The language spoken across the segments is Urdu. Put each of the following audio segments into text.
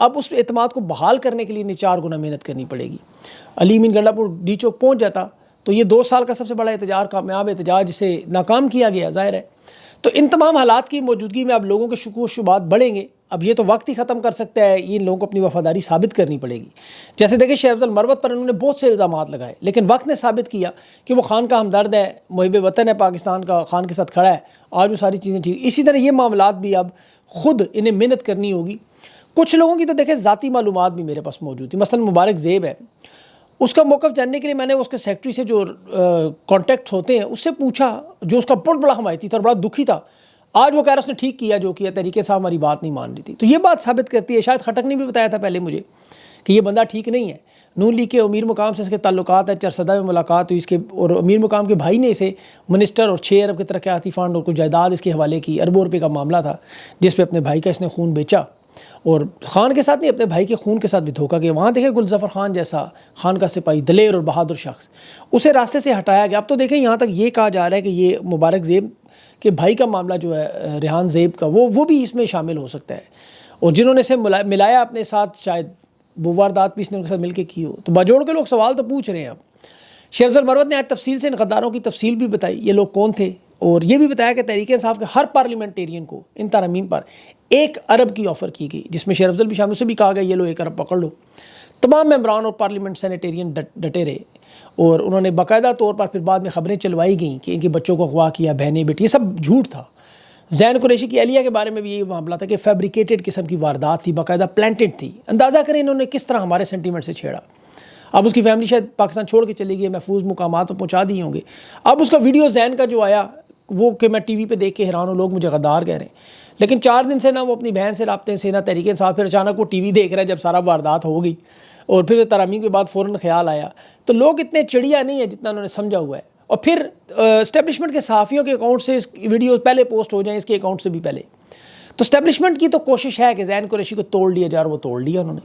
اب اس اعتماد کو بحال کرنے کے لیے انہیں 4 گنا محنت کرنی پڑے گی۔ علی امین گنڈا پور ڈی چوک پہنچ جاتا تو یہ 2 سال کا سب سے بڑا احتجاج، کامیاب احتجاج، جسے ناکام کیا گیا، ظاہر ہے۔ تو ان تمام حالات کی موجودگی میں اب لوگوں کے شکوک و شبہات بڑھیں گے۔ اب یہ تو وقت ہی ختم کر سکتا ہے، یہ ان لوگوں کو اپنی وفاداری ثابت کرنی پڑے گی۔ جیسے دیکھیں شیخ افضل مروت پر انہوں نے بہت سے الزامات لگائے، لیکن وقت نے ثابت کیا کہ وہ خان کا ہمدرد ہے، محب وطن ہے، پاکستان کا، خان کے ساتھ کھڑا ہے۔ آج وہ ساری چیزیں ٹھیک۔ اسی طرح یہ معاملات بھی اب خود انہیں محنت کرنی ہوگی۔ کچھ لوگوں کی تو دیکھیں ذاتی معلومات بھی میرے پاس موجود تھی، مثلا مبارک زیب ہے، اس کا موقف جاننے کے لیے میں نے اس کے سیکرٹری سے جو کانٹیکٹ ہوتے ہیں اس سے پوچھا، جو اس کا بہت بڑا حمایتی تھا اور بڑا دکھی تھا۔ آج وہ کہہ رہا اس نے ٹھیک کیا جو کیا، تحریک انصاف ہماری بات نہیں مان رہی تھی۔ تو یہ بات ثابت کرتی ہے، شاید خٹک نے بھی بتایا تھا پہلے مجھے کہ یہ بندہ ٹھیک نہیں ہے۔ نون لیگ کے امیر مقام سے اس کے تعلقات ہیں، چرسدہ میں ملاقات ہوئی اس کے، اور امیر مقام کے بھائی نے اسے منسٹر اور 6 ارب کے ترقیاتی فنڈ اور کچھ جائیداد اس کے حوالے کی، اربوں روپے کا معاملہ تھا جس پہ اپنے بھائی کا اس نے خون بیچا، اور خان کے ساتھ نہیں اپنے بھائی کے خون کے ساتھ بھی دھوکہ کیا۔ وہاں دیکھیں گلظفر خان جیسا خان کا سپاہی، دلیر اور بہادر شخص، اسے راستے سے ہٹایا گیا۔ اب تو دیکھیں یہاں تک یہ کہا جا رہا ہے کہ یہ مبارک زیب کہ بھائی کا معاملہ جو ہے ریحان زیب کا، وہ بھی اس میں شامل ہو سکتا ہے، اور جنہوں نے اسے ملایا اپنے ساتھ، شاید وہ واردات بھی اس نے ان کے ساتھ مل کے کی ہو۔ تو بجوڑ کے لوگ سوال تو پوچھ رہے ہیں۔ اب شیخ افضل مروت نے آج تفصیل سے ان غداروں کی تفصیل بھی بتائی، یہ لوگ کون تھے، اور یہ بھی بتایا کہ تحریک انصاف کے ہر پارلیمنٹیرین کو ان ترامیم پر 1 ارب کی آفر کی گئی، جس میں شیخ افضل بھی شامل، سے بھی کہا گیا یہ لو 1 ارب پکڑ لو۔ تمام ممبران اور پارلیمنٹ سینیٹیرین ڈٹے رہے، اور انہوں نے باقاعدہ طور پر پھر بعد میں خبریں چلوائی گئیں کہ ان کے بچوں کو اغوا کیا، بہنیں بیٹی، یہ سب جھوٹ تھا۔ زین قریشی کی اہلیہ کے بارے میں بھی یہ معاملہ تھا کہ فیبریکیٹڈ قسم کی واردات تھی، باقاعدہ پلانٹڈ تھی۔ اندازہ کریں انہوں نے کس طرح ہمارے سینٹیمنٹ سے چھیڑا۔ اب اس کی فیملی شاید پاکستان چھوڑ کے چلی گئی، محفوظ مقامات پر پہنچا دیے ہوں گے۔ اب اس کا ویڈیو زین کا جو آیا وہ کہ میں ٹی وی پہ دیکھ کے حیران ہوں، لوگ مجھے غدار کہہ رہے ہیں، لیکن 4 دن سے نہ وہ اپنی بہن سے رابطے سے، نہ تحریک انصاف، پھر اچانک وہ ٹی وی دیکھ رہا ہے جب سارا واردات ہو گئی، اور پھر ترامیم کے بعد فوراً خیال آیا۔ تو لوگ اتنے چڑیا نہیں ہیں جتنا انہوں نے سمجھا ہوا ہے، اور پھر اسٹیبلشمنٹ کے صحافیوں کے اکاؤنٹ سے اس ویڈیو پہلے پوسٹ ہو جائیں، اس کے اکاؤنٹ سے بھی پہلے۔ تو اسٹیبلشمنٹ کی تو کوشش ہے کہ زین قریشی کو توڑ لیا جائے، اور وہ توڑ لیا انہوں نے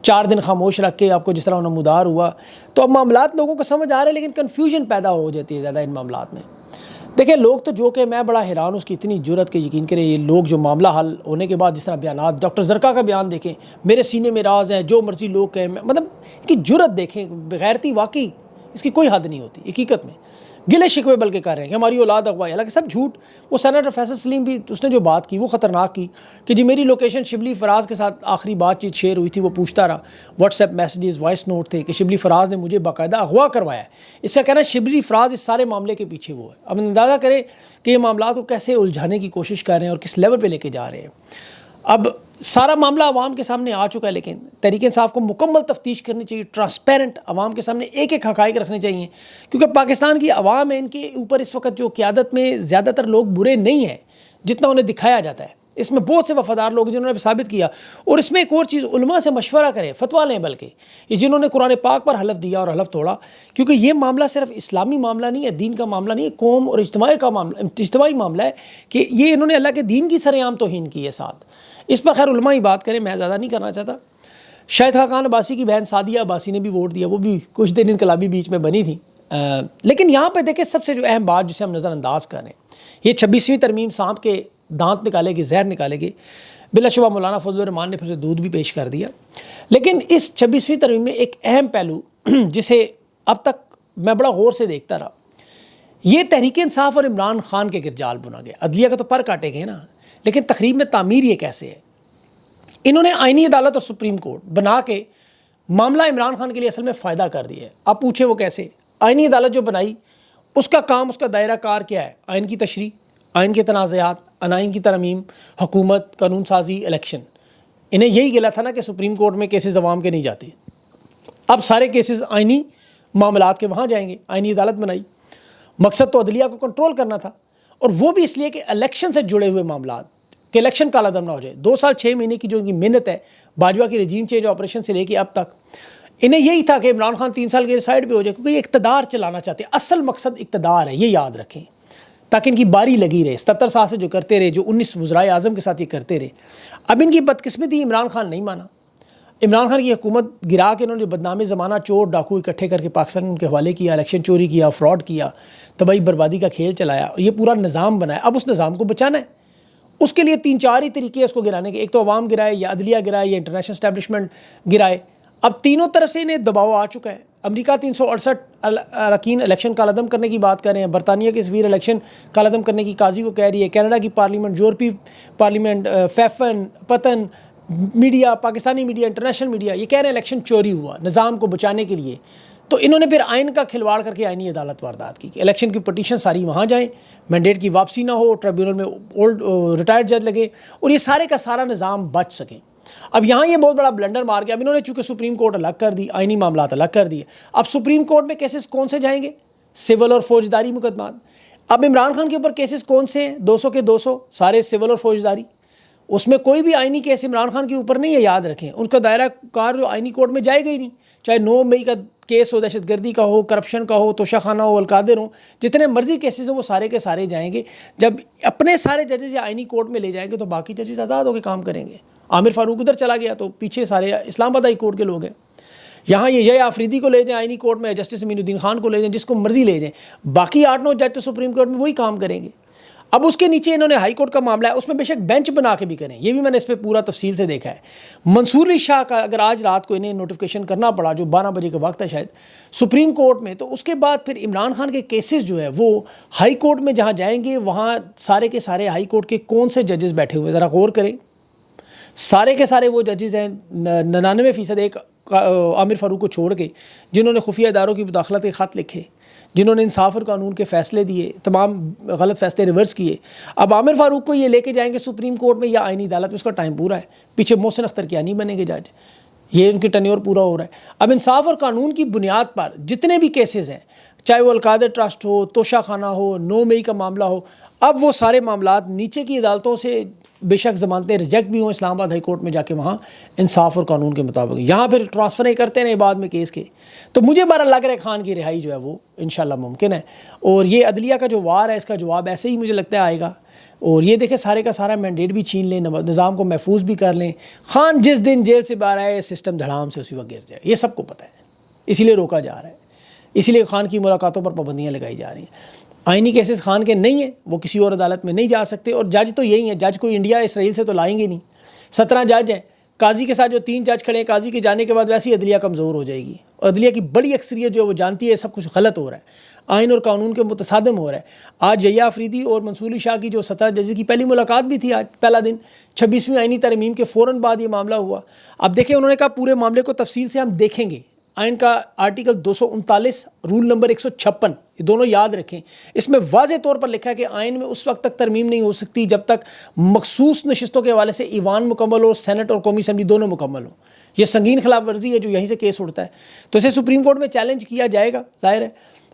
4 دن خاموش رکھ کے، آپ کو جس طرح نمودار ہوا۔ تو اب معاملات لوگوں کو سمجھ آ رہے ہیں، لیکن کنفیوژن پیدا ہو جاتی ہے زیادہ ان معاملات میں۔ دیکھیں لوگ تو جو کہ میں بڑا حیران ہوں اس کی اتنی جرت کے، یقین کریں یہ لوگ جو معاملہ حل ہونے کے بعد جس طرح بیانات، ڈاکٹر زرکا کا بیان دیکھیں، میرے سینے میں راز ہیں، جو مرضی لوگ کہیں، مطلب ان کی جرت دیکھیں، بغیرتی واقعی اس کی کوئی حد نہیں ہوتی حقیقت میں۔ گلے شکوے بلکہ کر رہے ہیں کہ ہماری اولاد اغوائی، حالانکہ سب جھوٹ۔ وہ سینیٹر فیصل سلیم بھی اس نے جو بات کی وہ خطرناک کی کہ جی میری لوکیشن شبلی فراز کے ساتھ آخری بات چیت شیئر ہوئی تھی، وہ پوچھتا رہا، WhatsApp messages, voice note تھے کہ شبلی فراز نے مجھے باقاعدہ اغوا کروایا ہے۔ اس کا کہنا ہے شبلی فراز اس سارے معاملے کے پیچھے وہ ہے۔ اب اندازہ کریں کہ یہ معاملات کو کیسے الجھانے کی کوشش کر رہے ہیں اور کس لیول پہ لے کے جا رہے ہیں۔ اب سارا معاملہ عوام کے سامنے آ چکا ہے، لیکن تحریک انصاف کو مکمل تفتیش کرنی چاہیے، ٹرانسپیرنٹ عوام کے سامنے ایک ایک حقائق رکھنے چاہیے، کیونکہ پاکستان کی عوام ہے، ان کے اوپر اس وقت جو قیادت میں زیادہ تر لوگ برے نہیں ہیں جتنا انہیں دکھایا جاتا ہے۔ اس میں بہت سے وفادار لوگ جنہوں نے ثابت کیا، اور اس میں ایک اور چیز، علماء سے مشورہ کریں، فتویٰ لیں، بلکہ یہ جنہوں نے قرآن پاک پر حلف دیا اور حلف توڑا، کیونکہ یہ معاملہ صرف اسلامی معاملہ نہیں ہے، دین کا معاملہ نہیں ہے، قوم اور اجتماعی معاملہ ہے کہ یہ انہوں نے اللہ کے دین کی سرعام توہین کی ہے ساتھ۔ اس پر خیر علماء ہی بات کریں، میں زیادہ نہیں کرنا چاہتا۔ شاہد خاقان عباسی کی بہن سعدیہ عباسی نے بھی ووٹ دیا، وہ بھی کچھ دن انقلابی بیچ میں بنی تھی، لیکن یہاں پہ دیکھیں سب سے جو اہم بات جسے ہم نظر انداز کر رہے ہیں، یہ 26ویں ترمیم سانپ کے دانت نکالے گی، زہر نکالے گی۔ بلا شبہ مولانا فضل الرحمان نے پھر سے دودھ بھی پیش کر دیا، لیکن اس 26ویں ترمیم میں ایک اہم پہلو جسے اب تک میں بڑا غور سے دیکھتا رہا، یہ تحریک انصاف اور عمران خان کے گرجال بنا گیا۔ عدلیہ کا تو پر کاٹے گئے نا، لیکن تقریب میں تعمیر یہ کیسے ہے؟ انہوں نے آئینی عدالت اور سپریم کورٹ بنا کے معاملہ عمران خان کے لیے اصل میں فائدہ کر دیا ہے۔ آپ پوچھیں وہ کیسے؟ آئینی عدالت جو بنائی، اس کا کام، اس کا دائرہ کار کیا ہے؟ آئین کی تشریح، آئین کے تنازعات، آئین کی ترمیم، حکومت، قانون سازی، الیکشن۔ انہیں یہی گلا تھا نا کہ سپریم کورٹ میں کیسز عوام کے نہیں جاتے، اب سارے کیسز آئینی معاملات کے وہاں جائیں گے۔ آئینی عدالت بنائی، مقصد تو عدلیہ کو کنٹرول کرنا تھا، اور وہ بھی اس لیے کہ الیکشن سے جڑے ہوئے معاملات، کہ الیکشن کالا دم نہ ہو جائے۔ 2 سال 6 مہینے کی جو ان کی محنت ہے باجوہ کی رجیم چینج آپریشن سے لے کے اب تک، انہیں یہی تھا کہ عمران خان 3 سال کے سائڈ پہ ہو جائے، کیونکہ یہ اقتدار چلانا چاہتے ہیں۔ اصل مقصد اقتدار ہے، یہ یاد رکھیں، تاکہ ان کی باری لگی رہے۔ 77 سال سے جو کرتے رہے، جو 19 وزرائے اعظم کے ساتھ یہ کرتے رہے۔ اب ان کی بدقسمتی عمران خان نہیں مانا، عمران خان کی حکومت گرا کے انہوں نے بدنام زمانہ چور ڈاکو اکٹھے کر کے پاکستان ان کے حوالے کیا، الیکشن چوری کیا، فراڈ کیا، تباہی بربادی کا کھیل چلایا، یہ پورا نظام بنایا۔ اب اس نظام کو بچانا ہے، اس کے لیے 3-4 ہی طریقے ہیں اس کو گرانے کے. ایک تو عوام گرائے, یا عدلیہ گرائے, یا انٹرنیشنل اسٹیبلشمنٹ گرائے. اب تینوں طرف سے انہیں دباؤ آ چکا ہے. امریکہ 368 اراکین الیکشن کالعدم کرنے کی بات کر رہے ہیں, برطانیہ کی سفیر الیکشن کالعدم کرنے کی قاضی کو کہہ رہی ہے, کینیڈا کی پارلیمنٹ, یورپی پارلیمنٹ, فیفن, پتن, media, Pakistani media, international media, یہ کہہ رہے ہیں الیکشن چوری ہوا نظام کو بچانے کے لیے. تو انہوں نے پھر آئین کا کھلواڑ کر کے آئینی عدالت واردات کی کہ الیکشن کی پٹیشن ساری وہاں جائیں, مینڈیٹ کی واپسی نہ ہو, ٹریبیونل میں اولڈ ریٹائرڈ جج لگے, اور یہ سارے کا سارا نظام بچ سکیں. اب یہاں یہ بہت بڑا بلنڈر مار گیا. اب انہوں نے چونکہ سپریم کورٹ الگ کر دی, آئینی معاملات الگ کر دیے. اب سپریم کورٹ میں کیسز کون سے جائیں گے؟ سول اور فوجداری مقدمات. اب عمران خان کے اوپر کیسز کون سے ہیں؟ 200 کے 200 سارے سول اور فوجداری. اس میں کوئی بھی آئینی کیس عمران خان کے اوپر نہیں ہے, یاد رکھیں. ان کا دائرہ کار جو آئینی کورٹ میں جائے گا ہی نہیں, چاہے 9 مئی کا کیس ہو, دہشت گردی کا ہو, کرپشن کا ہو, توشہ خانہ ہو, القادر ہوں, جتنے مرضی کیسز ہیں وہ سارے کے سارے جائیں گے. جب اپنے سارے ججز یا آئینی کورٹ میں لے جائیں گے تو باقی ججز آزاد ہو کے کام کریں گے. عامر فاروق ادھر چلا گیا تو پیچھے سارے اسلام آباد ہائی کورٹ کے لوگ ہیں. یہاں یہ آفریدی کو لے جائیں آئینی کورٹ میں, جسٹس امین الدین خان کو لے جائیں, جس کو مرضی لے جائیں, باقی 8-9 جج تو سپریم کورٹ میں وہی کام کریں گے. اب اس کے نیچے انہوں نے ہائی کورٹ کا معاملہ ہے, اس میں بے شک بینچ بنا کے بھی کریں, یہ بھی میں نے اس پہ پورا تفصیل سے دیکھا ہے. منصور علی شاہ کا اگر آج رات کو انہیں نوٹیفیکیشن کرنا پڑا, جو 12 بجے کا وقت ہے شاید, سپریم کورٹ میں, تو اس کے بعد پھر عمران خان کے کیسز جو ہے وہ ہائی کورٹ میں جہاں جائیں گے, وہاں سارے کے سارے ہائی کورٹ کے کون سے ججز بیٹھے ہوئے, ذرا غور کریں. سارے کے سارے وہ ججز ہیں 99%, ایک عامر فاروق کو چھوڑ کے, جنہوں نے خفیہ اداروں کی مداخلت کے خط لکھے, جنہوں نے انصاف اور قانون کے فیصلے دیے, تمام غلط فیصلے ریورس کیے. اب عامر فاروق کو یہ لے کے جائیں گے سپریم کورٹ میں یا آئینی عدالت میں, اس کا ٹائم پورا ہے. پیچھے محسن اختر کیا نہیں بنیں گے جج, یہ ان کی ٹینیور پورا ہو رہا ہے. اب انصاف اور قانون کی بنیاد پر جتنے بھی کیسز ہیں, چاہے وہ القادر ٹرسٹ ہو, توشہ خانہ ہو, 9 مئی کا معاملہ ہو, اب وہ سارے معاملات نیچے کی عدالتوں سے بے شک ضمانتیں ریجیکٹ بھی ہوں, اسلام آباد ہائی کورٹ میں جا کے وہاں انصاف اور قانون کے مطابق, یہاں پھر ٹرانسفر نہیں کرتے ہیں بعد میں کیس کے. تو مجھے بہرحال لگ رہا ہے خان کی رہائی جو ہے وہ انشاءاللہ ممکن ہے. اور یہ عدلیہ کا جو وار ہے, اس کا جواب ایسے ہی مجھے لگتا ہے آئے گا. اور یہ دیکھیں سارے کا سارا مینڈیٹ بھی چھین لیں, نظام کو محفوظ بھی کر لیں. خان جس دن جیل سے باہر آئے, سسٹم دھڑام سے اسی وقت گر جائے, یہ سب کو پتہ ہے. اسی لیے روکا جا رہا ہے, اسی لیے خان کی ملاقاتوں پر پابندیاں لگائی جا رہی ہیں. آئینی کیسز خان کے نہیں ہیں, وہ کسی اور عدالت میں نہیں جا سکتے. اور جج تو یہی ہیں, جج کوئی انڈیا اسرائیل سے تو لائیں گے نہیں. 17 جج ہیں, قاضی کے ساتھ جو 3 جج کھڑے ہیں, قاضی کے جانے کے بعد ویسے ہی عدلیہ کمزور ہو جائے گی. اور عدلیہ کی بڑی اکثریت جو ہے وہ جانتی ہے سب کچھ غلط ہو رہا ہے, آئین اور قانون کے متصادم ہو رہا ہے. آج یحییٰ آفریدی اور منصور علی شاہ کی جو 17 ججز کی پہلی ملاقات بھی تھی, آج پہلا دن 26ویں آئینی ترمیم کے فوراً بعد یہ معاملہ ہوا. اب دیکھیں انہوں نے کہا پورے معاملے کو تفصیل سے ہم دیکھیں گے. آئین کا آرٹیکل 239, رول نمبر 156, یہ دونوں یاد رکھیں. اس میں واضح طور پر لکھا ہے کہ آئین میں اس وقت تک ترمیم نہیں ہو سکتی جب تک مخصوص نشستوں کے حوالے سے ایوان مکمل ہو, سینٹ اور قومی اسمبلی دونوں مکمل ہوں. یہ سنگین خلاف ورزی ہے جو یہیں سے کیس اٹھتا ہے. تو اسے سپریم کورٹ میں چیلنج کیا جائے گا, ظاہر ہے.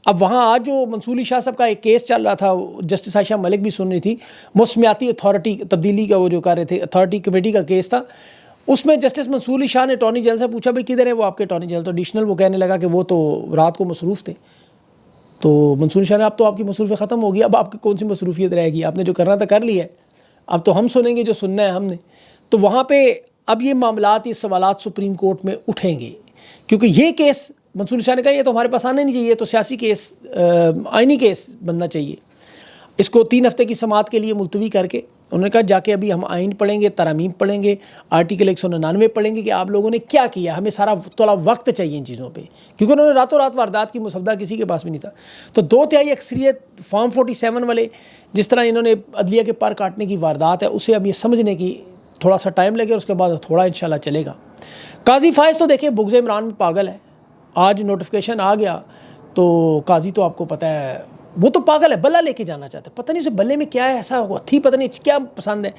اب وہاں آج جو منصور علی شاہ صاحب کا ایک کیس چل رہا تھا, جسٹس عائشہ ملک بھی سن رہی تھی, موسمیاتی اتھارٹی تبدیلی کا وہ جو کر رہے تھے, اتھارٹی کمیٹی کا کیس تھا. اس میں جسٹس منصور علی شاہ نے اٹارنی جنرل سے پوچھا بھائی کدھر ہے وہ آپ کے اٹارنی جنرل, تو ایڈیشنل وہ کہنے لگا کہ وہ تو رات کو مصروف تھے. تو منصور علی شاہ نے اب تو آپ کی مصروفیت ختم ہوگی, اب آپ کی کون سی مصروفیت رہے گی, آپ نے جو کرنا تھا کر لیا ہے, اب تو ہم سنیں گے جو سننا ہے ہم نے. تو وہاں پہ اب یہ معاملات, یہ سوالات سپریم کورٹ میں اٹھیں گے, کیونکہ یہ کیس منصور علی شاہ نے کہا یہ تو ہمارے پاس آنا نہیں چاہیے, یہ تو سیاسی کیس, آئینی کیس بننا چاہیے. اس کو 3 ہفتے کی سماعت کے لیے ملتوی کر کے انہوں نے کہا جا کے ابھی ہم آئین پڑھیں گے, ترامیم پڑھیں گے, آرٹیکل 199 پڑھیں گے کہ آپ لوگوں نے کیا کیا, ہمیں سارا تھوڑا وقت چاہیے ان چیزوں پہ, کیونکہ انہوں نے راتوں رات واردات کی مسودہ کسی کے پاس بھی نہیں تھا. تو 2/3 اکثریت فارم 47 والے جس طرح انہوں نے عدلیہ کے پر کاٹنے کی واردات ہے, اسے اب یہ سمجھنے کی تھوڑا سا ٹائم لگے, اور اس کے بعد تھوڑا انشاءاللہ چلے گا. قاضی فائز تو دیکھیں بغض عمران میں پاگل ہے. آج نوٹیفیکیشن آ گیا تو قاضی تو آپ کو پتہ ہے وہ تو پاگل ہے, بلا لے کے جانا چاہتا ہے. پتہ نہیں اسے بلے میں کیا ہے, ایسا تھی پتہ نہیں کیا پسند ہے.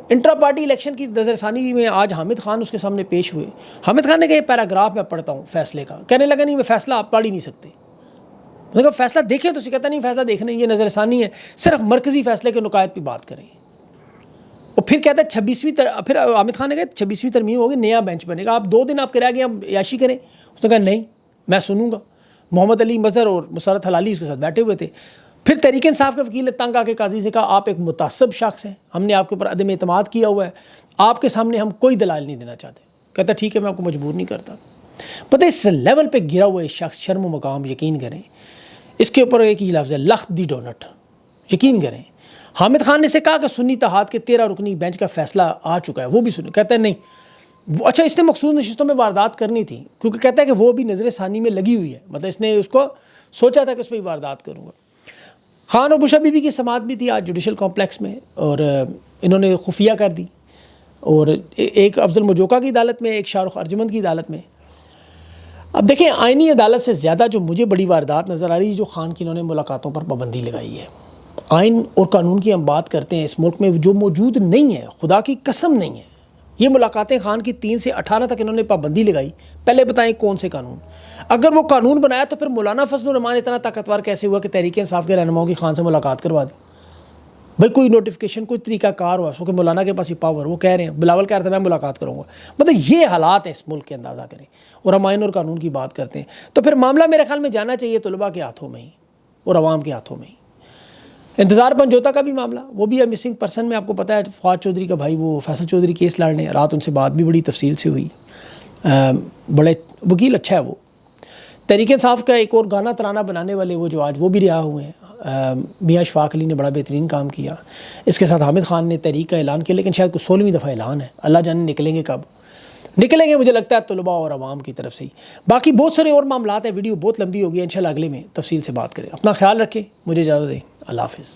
انٹرا پارٹی الیکشن کی نظر ثانی میں آج حامد خان اس کے سامنے پیش ہوئے. حامد خان نے کہا یہ پیراگراف میں پڑھتا ہوں فیصلے کا, کہنے لگا نہیں میں فیصلہ آپ پڑھ ہی نہیں سکتے. میں نے کہا فیصلہ دیکھیں تو کہتا نہیں فیصلہ دیکھنا, یہ نظر ثانی ہے, صرف مرکزی فیصلے کے نقائط پہ بات کریں. اور پھر کہتا ہے 26ویں پھر حامد خان نے کہا 26ویں ترمیم ہوگی, نیا بینچ بنے گا, آپ 2 دن آپ کرا گے ہم عیاشی کریں. اس نے کہا نہیں میں سنوں گا. محمد علی مظہر اور مسرت حلالی اس کے ساتھ بیٹھے ہوئے تھے. پھر تحریک انصاف کے وکیل نے تنگ آ کے قاضی سے کہا آپ ایک متعصب شخص ہیں, ہم نے آپ کے اوپر عدم اعتماد کیا ہوا ہے, آپ کے سامنے ہم کوئی دلائل نہیں دینا چاہتے. کہتا ٹھیک ہے میں آپ کو مجبور نہیں کرتا. پتہ اس لیول پہ گرا ہوا ہے شخص, شرم و مقام, یقین کریں اس کے اوپر ایک ہی لفظ ہے لخت دی ڈونٹ, یقین کریں. حامد خان نے سے کہا کہ سنی اتحاد کے 13 رکنی بینچ کا فیصلہ آ چکا ہے، وہ بھی سنیں، کہتا ہے نہیں وہ اچھا اس نے مخصوص نشستوں میں واردات کرنی تھی، کیونکہ کہتا ہے کہ وہ بھی نظر ثانی میں لگی ہوئی ہے، مطلب اس نے اس کو سوچا تھا کہ اس پہ واردات کروں گا۔ خان اور بشا بی بی کی سماعت بھی تھی آج جوڈیشل کمپلیکس میں، اور انہوں نے خفیہ کر دی، اور ایک افضل مجوکا کی عدالت میں، ایک شاہ رخ ارجمند کی عدالت میں۔ اب دیکھیں آئینی عدالت سے زیادہ جو مجھے بڑی واردات نظر آ رہی ہے جو خان کی انہوں نے ملاقاتوں پر پابندی لگائی ہے۔ آئین اور قانون کی ہم بات کرتے ہیں اس ملک میں جو موجود نہیں ہے، خدا کی قسم نہیں ہے۔ یہ ملاقاتیں خان کی 3 سے 18 تک انہوں نے پابندی لگائی، پہلے بتائیں کون سے قانون؟ اگر وہ قانون بنایا تو پھر مولانا فضل الرحمان اتنا طاقتور کیسے ہوا کہ تحریک انصاف کے رہنماؤں کی خان سے ملاقات کروا دی؟ بھائی کوئی نوٹیفیکیشن، کوئی طریقہ کار ہوا سو کہ مولانا کے پاس یہ پاور، وہ کہہ رہے ہیں، بلاول کہہ رہا تھا میں ملاقات کروں گا۔ مطلب یہ حالات ہیں اس ملک کے، اندازہ کریں، اور ہم آئین اور قانون کی بات کرتے ہیں، تو پھر معاملہ میرے خیال میں جانا چاہیے طلباء کے ہاتھوں میں ہی اور عوام کے ہاتھوں میں ہی۔ انتظار پنجوتا کا بھی معاملہ، وہ بھی ہے مسنگ پرسن میں، آپ کو پتہ ہے فواد چودھری کا بھائی، وہ فیصل چودھری کیس لڑ رہے ہیں، رات ان سے بات بھی بڑی تفصیل سے ہوئی، بڑے وکیل اچھا ہے وہ۔ تحریک انصاف کا ایک اور گانا ترانہ بنانے والے وہ جو آج وہ بھی رہا ہوئے ہیں، میاں اشفاق علی نے بڑا بہترین کام کیا، اس کے ساتھ حامد خان نے تحریک کا اعلان کیا، لیکن شاید کوئی 16ویں دفعہ اعلان ہے، اللہ جانے نکلیں گے کب نکلیں گے، مجھے لگتا ہے طلباء اور عوام کی طرف سے ہی۔ باقی بہت سارے اور معاملات ہیں، ویڈیو بہت لمبی ہو گئی ہے، انشاءاللہ اگلے میں تفصیل سے بات کریں۔ اپنا خیال رکھیں، مجھے اجازت دیں، اللہ حافظ۔